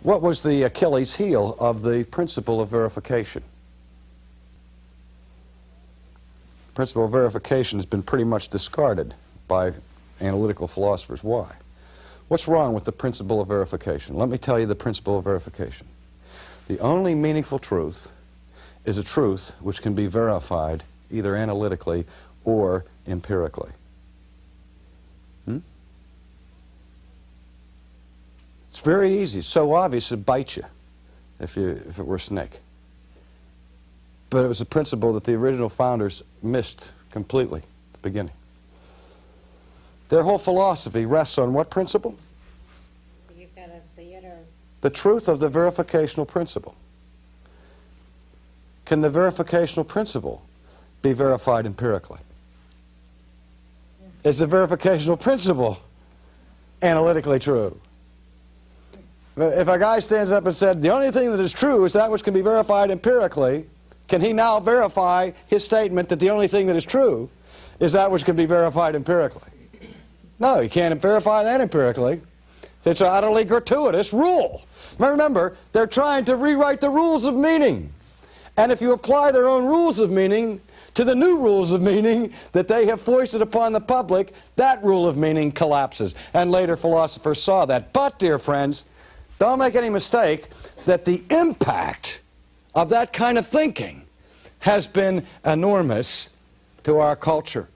What was the Achilles heel of the principle of verification? The principle of verification has been pretty much discarded by analytical philosophers. Why? What's wrong with the principle of verification? Let me tell you the principle of verification. The only meaningful truth is a truth which can be verified either analytically or empirically. It's very easy. It's so obvious it'd bite you if it were a snake. But it was a principle that the original founders missed completely at the beginning. Their whole philosophy rests on what principle? You've got to see it, or the truth of the verificational principle. Can the verificational principle be verified empirically? Is the verificational principle analytically true? If a guy stands up and said, the only thing that is true is that which can be verified empirically, can he now verify his statement that the only thing that is true is that which can be verified empirically? No, you can't verify that empirically. It's an utterly gratuitous rule. Remember, they're trying to rewrite the rules of meaning. And if you apply their own rules of meaning to the new rules of meaning that they have foisted upon the public, that rule of meaning collapses. And later philosophers saw that. But, dear friends, don't make any mistake that the impact of that kind of thinking has been enormous to our culture.